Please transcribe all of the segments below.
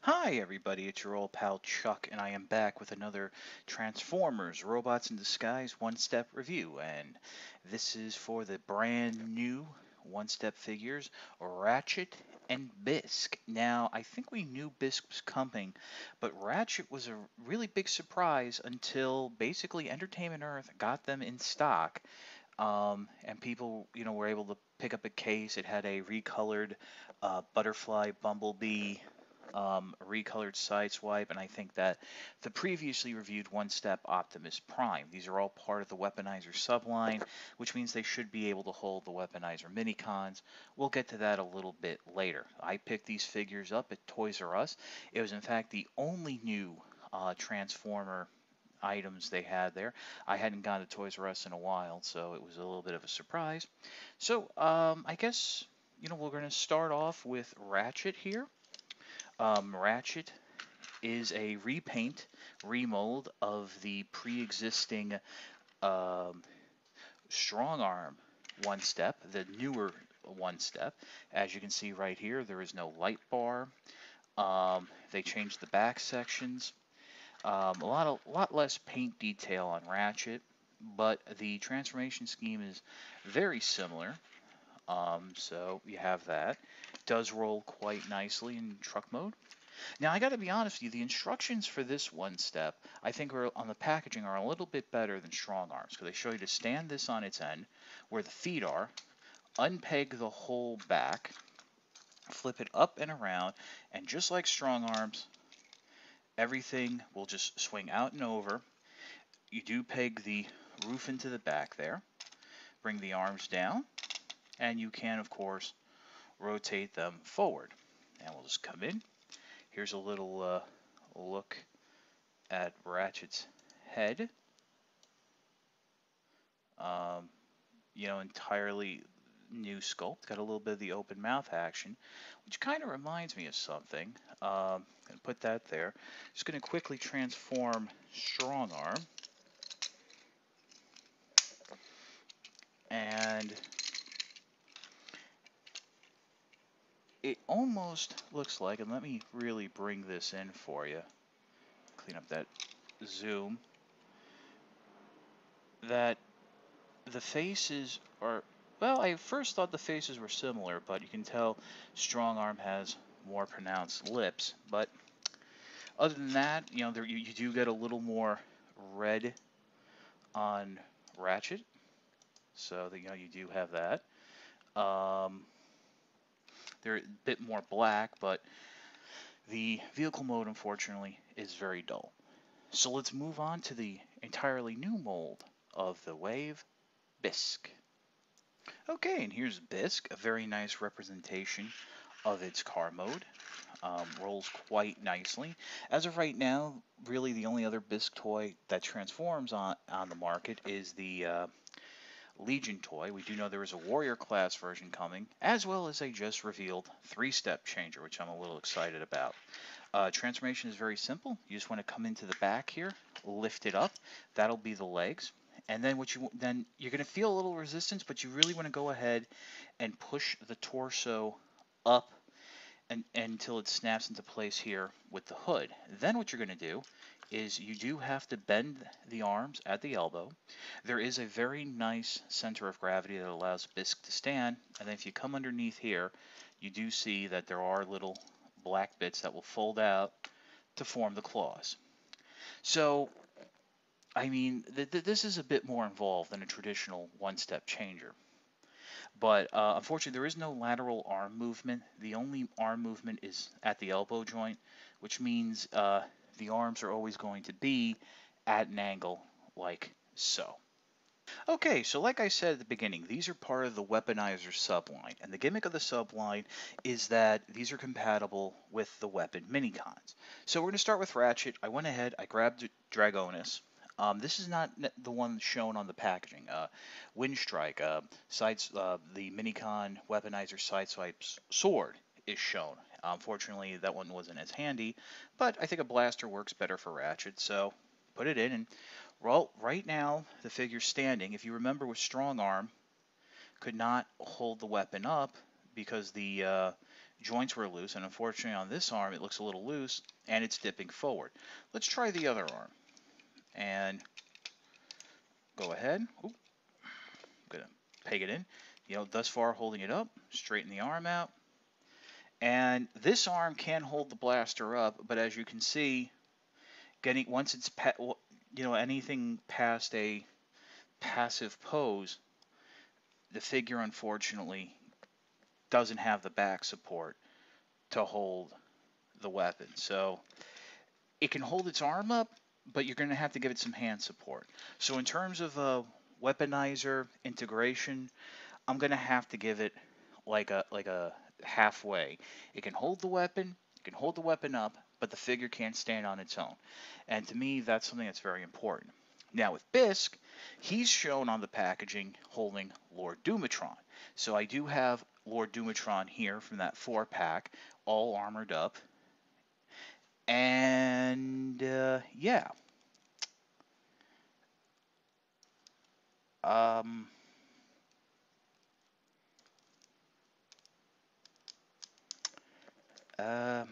Hi everybody, it's your old pal Chuck, and I am back with another Transformers Robots in Disguise one-step review, and this is for the brand new one-step figures, Ratchet and Bisk. Now, I think we knew Bisk was coming, but Ratchet was a really big surprise until basically Entertainment Earth got them in stock, and people, were able to pick up a case. It had a recolored butterfly bumblebee recolored sideswipe, and I think that the previously reviewed One Step Optimus Prime. These are all part of the Weaponizer subline, which means they should be able to hold the Weaponizer Minicons. We'll get to that a little bit later. I picked these figures up at Toys R Us. It was in fact the only new Transformer items they had there. I hadn't gone to Toys R Us in a while, so it was a little bit of a surprise. So I guess we're going to start off with Ratchet here. Ratchet is a repaint, remold of the pre-existing um, Strong Arm One Step, the newer One Step. As you can see right here, there is no light bar. They changed the back sections. A lot less paint detail on Ratchet, but the transformation scheme is very similar. So you have that. Does roll quite nicely in truck mode. Now, I got to be honest with you, the instructions for this one step, I think are on the packaging are a little bit better than Strong Arms, because they show you to stand this on its end, where the feet are, unpeg the whole back, flip it up and around, and just like Strong Arms, everything will just swing out and over. You do peg the roof into the back there, bring the arms down, and you can, of course, rotate them forward. And we'll just come in. Here's a little look at Ratchet's head. Entirely new sculpt. Got a little bit of the open mouth action, which kind of reminds me of something. Gonna put that there. Just gonna quickly transform Strong Arm, and it almost looks like, and let me really bring this in for you, clean up that zoom, that the faces are, well, I first thought the faces were similar, but you can tell Strong Arm has more pronounced lips. But other than that, you do get a little more red on Ratchet, so that you do have that. They're a bit more black, but the vehicle mode, unfortunately, is very dull. So let's move on to the entirely new mold of the Wave, Bisk. Okay, and here's Bisk, a very nice representation of its car mode. Rolls quite nicely. As of right now, really the only other Bisk toy that transforms on the market is the Legion toy. We do know there is a Warrior class version coming, as well as a just revealed 3-step changer, which I'm a little excited about. Transformation is very simple. You just want to come into the back here, lift it up. That'll be the legs. And then you're going to feel a little resistance, but you really want to go ahead and push the torso up until it snaps into place here with the hood. Then what you're going to do is you do have to bend the arms at the elbow. There is a very nice center of gravity that allows Bisk to stand, and then if you come underneath here, you do see that there are little black bits that will fold out to form the claws. So, I mean, this is a bit more involved than a traditional one-step changer. But unfortunately, there is no lateral arm movement. The only arm movement is at the elbow joint, which means the arms are always going to be at an angle like so. Okay, so like I said at the beginning, these are part of the Weaponizer subline, and the gimmick of the subline is that these are compatible with the weapon minicons. So we're going to start with Ratchet. I went ahead, I grabbed Dragonus. This is not the one shown on the packaging. Windstrike, the Minicon Weaponizer Sideswipe sword is shown. Unfortunately, that one wasn't as handy, but I think a blaster works better for Ratchet, so put it in. And well, right now, the figure's standing. If you remember with Strong Arm, could not hold the weapon up because the joints were loose, and unfortunately on this arm it looks a little loose, and it's dipping forward. Let's try the other arm, and go ahead. Oop, I'm gonna peg it in. Thus far holding it up, straighten the arm out, and this arm can hold the blaster up, but as you can see, once it's anything past a passive pose, the figure unfortunately doesn't have the back support to hold the weapon. So it can hold its arm up, but you're going to have to give it some hand support. So in terms of weaponizer integration, I'm going to have to give it like a halfway. It can hold the weapon, it can hold the weapon up, but the figure can't stand on its own. And to me, that's something that's very important. Now with Bisk, he's shown on the packaging holding Lord Dumatron. So I do have Lord Dumatron here from that 4-pack, all armored up. And yeah. Um, uh,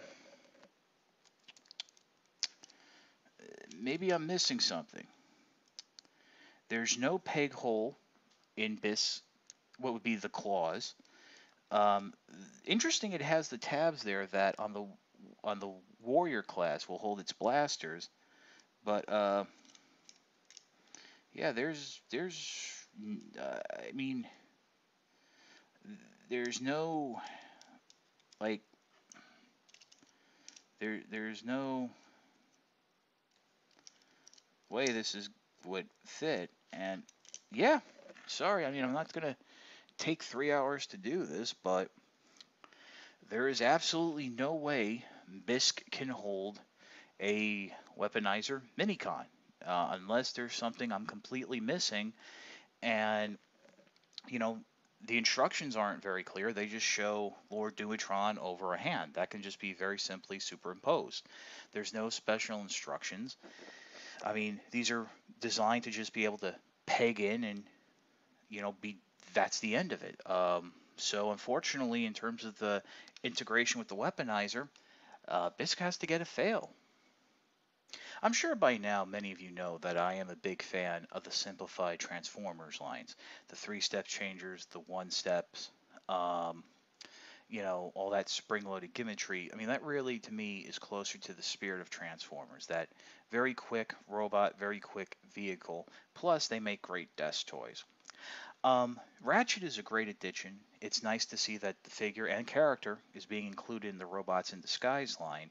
Maybe I'm missing something. There's no peg hole in Bisk, what would be the claws. Um, Interesting, it has the tabs there that on the warrior class will hold its blasters, but yeah, I mean, there's no like there's no way this would fit, and yeah, sorry, I mean, I'm not gonna take 3 hours to do this, but there is absolutely no way Bisk can hold a weaponizer minicon, unless there's something I'm completely missing. And you know, the instructions aren't very clear. They just show Lord Duatron over a hand. That can just be very simply superimposed. There's no special instructions. I mean, these are designed to just be able to peg in and be that's the end of it. So unfortunately, in terms of the integration with the weaponizer, Bisk has to get a fail. I'm sure by now many of you know that I am a big fan of the simplified Transformers lines, the 3-step changers, the 1-steps, all that spring-loaded gimmickry. I mean, that really, to me, is closer to the spirit of Transformers. That very quick robot, very quick vehicle. Plus, they make great desk toys. Ratchet is a great addition. It's nice to see that the figure and character is being included in the Robots in Disguise line.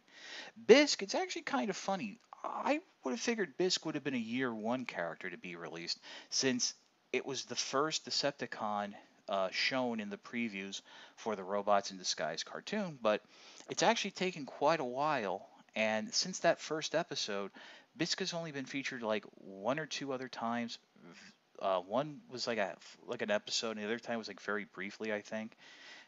Bisk, it's actually kind of funny. I would have figured Bisk would have been a year 1 character to be released, since it was the first Decepticon shown in the previews for the Robots in Disguise cartoon, but it's actually taken quite a while, and since that first episode, Bisk has only been featured like 1 or 2 other times. One was like an episode, and the other time was like very briefly, I think.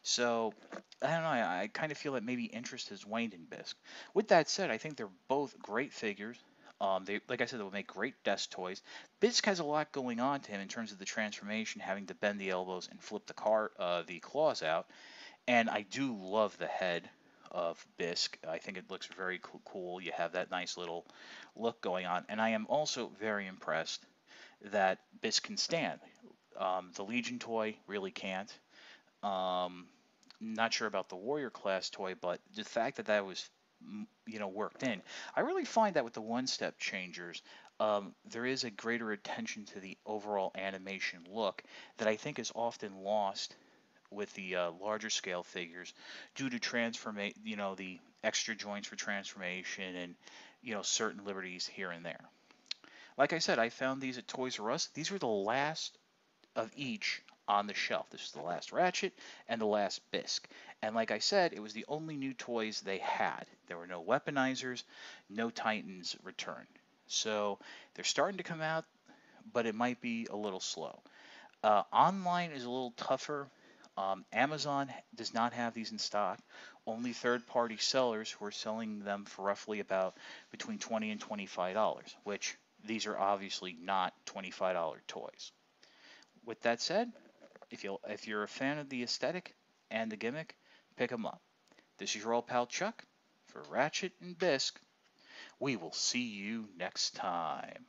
So I don't know. I kind of feel that maybe interest has waned in Bisk. With that said, I think they're both great figures. They, like I said, they will make great desk toys. Bisk has a lot going on to him in terms of the transformation, having to bend the elbows and flip the claws out. And I do love the head of Bisk. I think it looks very cool. You have that nice little look going on. And I am also very impressed that Bisk can stand. The Legion toy really can't. Not sure about the Warrior class toy, but the fact that that was worked in, I really find that with the 1-step changers, there is a greater attention to the overall animation look that I think is often lost with the larger scale figures due to the extra joints for transformation and certain liberties here and there. Like I said, I found these at Toys R Us. These were the last of each on the shelf. This is the last Ratchet and the last Bisk. And like I said, it was the only new toys they had. There were no weaponizers, no Titans return. So they're starting to come out, but it might be a little slow. Online is a little tougher. Amazon does not have these in stock. Only third-party sellers who are selling them for roughly about between $20 and $25, which these are obviously not $25 toys. With that said, if you're a fan of the aesthetic and the gimmick, pick them up. This is your old pal Chuck for Ratchet and Bisk. We will see you next time.